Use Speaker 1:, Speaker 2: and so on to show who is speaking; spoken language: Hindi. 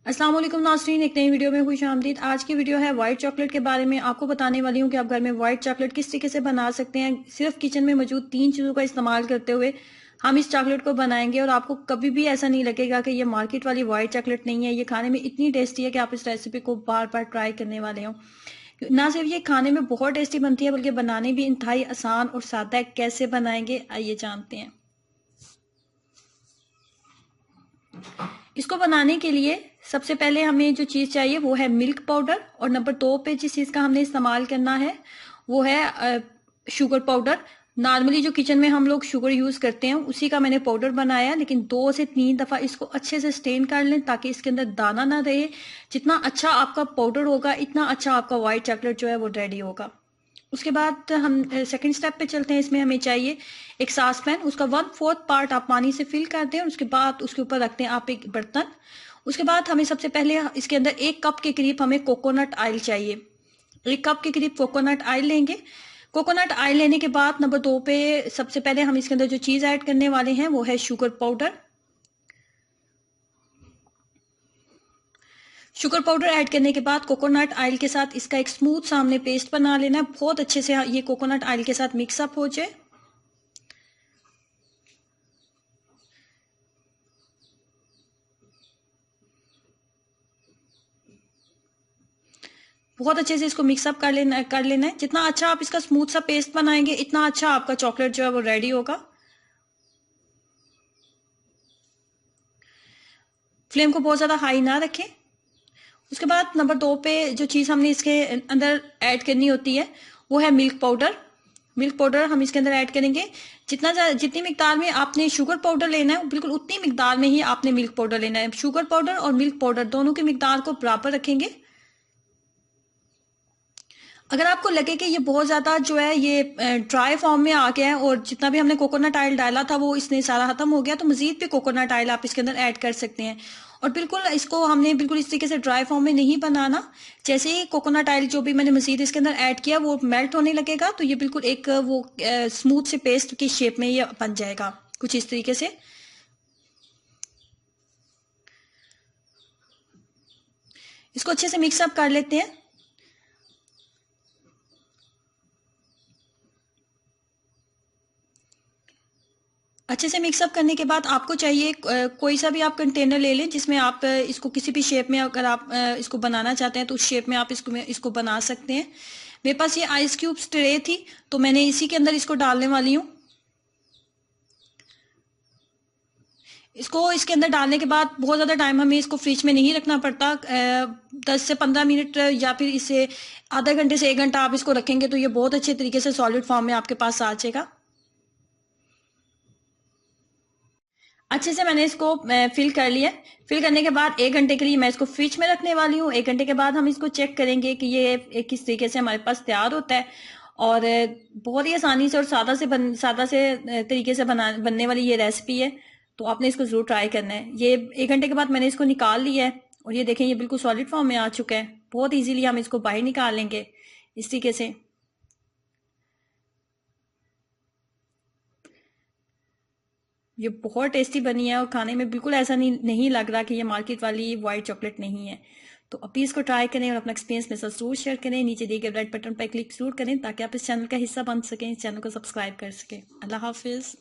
Speaker 1: अस्सलाम वालेकुम नाज़रीन, एक नई वीडियो में खुश आमदीद। आज की वीडियो है वाइट चॉकलेट के बारे में। आपको बताने वाली हूँ कि आप घर में वाइट चॉकलेट किस तरीके से बना सकते हैं। सिर्फ किचन में मौजूद 3 चीज़ों का इस्तेमाल करते हुए हम इस चॉकलेट को बनाएंगे और आपको कभी भी ऐसा नहीं लगेगा कि ये मार्केट वाली वाइट चॉकलेट नहीं है। ये खाने में इतनी टेस्टी है कि आप इस रेसिपी को बार बार ट्राई करने वाले हो। ना सिर्फ ये खाने में बहुत टेस्टी बनती है बल्कि बनाने भी इंतहाई आसान और सादा है। कैसे बनाएंगे आइए जानते हैं। इसको बनाने के लिए सबसे पहले हमें जो चीज़ चाहिए वो है मिल्क पाउडर, और नंबर 2 पे जिस चीज़ का हमने इस्तेमाल करना है वो है शुगर पाउडर। नॉर्मली जो किचन में हम लोग शुगर यूज़ करते हैं उसी का मैंने पाउडर बनाया, लेकिन 2 से 3 दफ़ा इसको अच्छे से स्टेन कर लें ताकि इसके अंदर दाना ना रहे। जितना अच्छा आपका पाउडर होगा इतना अच्छा आपका वाइट चॉकलेट जो है वो रेडी होगा। उसके बाद हम सेकंड स्टेप पे चलते हैं। इसमें हमें चाहिए एक सास पैन, उसका 1/4 पार्ट आप पानी से फिल कर दें और उसके बाद उसके ऊपर रखते हैं आप एक बर्तन। उसके बाद हमें सबसे पहले इसके अंदर 1 कप के करीब हमें कोकोनट ऑयल चाहिए। 1 कप के करीब कोकोनट ऑयल लेंगे। कोकोनट ऑयल लेने के बाद नंबर 2 पे सबसे पहले हम इसके अंदर जो चीज़ ऐड करने वाले हैं वो है sugar powder. Sugar powder add करने के बाद कोकोनट ऑयल के साथ इसका एक स्मूथ सा हमने पेस्ट बना लेना है। बहुत अच्छे से ये कोकोनट ऑयल के साथ मिक्सअप हो जाए। बहुत अच्छे से इसको मिक्सअप कर लेना है। जितना अच्छा आप इसका स्मूथ सा पेस्ट बनाएंगे इतना अच्छा आपका चॉकलेट जो है वो रेडी होगा। फ्लेम को बहुत ज्यादा हाई ना रखें। उसके बाद नंबर 2 पे जो चीज़ हमने इसके अंदर ऐड करनी होती है वो है मिल्क पाउडर। मिल्क पाउडर हम इसके अंदर ऐड करेंगे। जितनी मिकदार में आपने शुगर पाउडर लेना है बिल्कुल उतनी मिकदार में ही आपने मिल्क पाउडर लेना है। शुगर पाउडर और मिल्क पाउडर दोनों की मिकदार को बराबर रखेंगे। अगर आपको लगे कि ये बहुत ज्यादा जो है ये ड्राई फॉर्म में आ गया है और जितना भी हमने कोकोनट ऑयल डाला था वो इसने सारा खत्म हो गया, तो मजीद भी कोकोनट ऑयल आप इसके अंदर ऐड कर सकते हैं। और बिल्कुल इसको हमने बिल्कुल इस तरीके से ड्राई फॉर्म में नहीं बनाना। जैसे ही कोकोनट ऑयल जो भी मैंने मजीद इसके अंदर ऐड किया वो मेल्ट होने लगेगा तो ये बिल्कुल एक वो स्मूथ से पेस्ट की शेप में ये बन जाएगा कुछ इस तरीके से। इसको अच्छे से मिक्सअप कर लेते हैं। अच्छे से मिक्सअप करने के बाद आपको चाहिए कोई सा भी आप कंटेनर ले लें जिसमें आप इसको किसी भी शेप में अगर आप इसको बनाना चाहते हैं तो उस शेप में आप इसको बना सकते हैं। मेरे पास ये आइस क्यूब्स ट्रे थी तो मैंने इसी के अंदर इसको डालने वाली हूँ। इसको इसके अंदर डालने के बाद बहुत ज़्यादा टाइम हमें इसको फ्रिज में नहीं रखना पड़ता। 10 से 15 मिनट या फिर इससे आधा घंटे से 1 घंटा आप इसको रखेंगे तो ये बहुत अच्छे तरीके से सॉलिड फॉर्म में आपके पास आ जाएगा। अच्छे से मैंने इसको फिल कर लिया। फिल करने के बाद 1 घंटे के लिए मैं इसको फ्रिज में रखने वाली हूँ। 1 घंटे के बाद हम इसको चेक करेंगे कि ये किस तरीके से हमारे पास तैयार होता है। और बहुत ही आसानी से और सादा से तरीके से बनने वाली ये रेसिपी है, तो आपने इसको जरूर ट्राई करना है। ये 1 घंटे के बाद मैंने इसको निकाल लिया है और ये देखें ये बिल्कुल सॉलिड फॉर्म में आ चुका है। बहुत ईजिली हम इसको बाहर निकाल लेंगे इस तरीके से। ये बहुत टेस्टी बनी है और खाने में बिल्कुल ऐसा नहीं लग रहा कि ये मार्केट वाली वाइट चॉकलेट नहीं है। तो अभी इसको ट्राई करें और अपना एक्सपीरियंस मेरे साथ जरूर शेयर करें। नीचे दिए गए रेड बटन पर क्लिक जरूर करें ताकि आप इस चैनल का हिस्सा बन सकें, इस चैनल को सब्सक्राइब कर सकें। अल्लाह हाफिज़।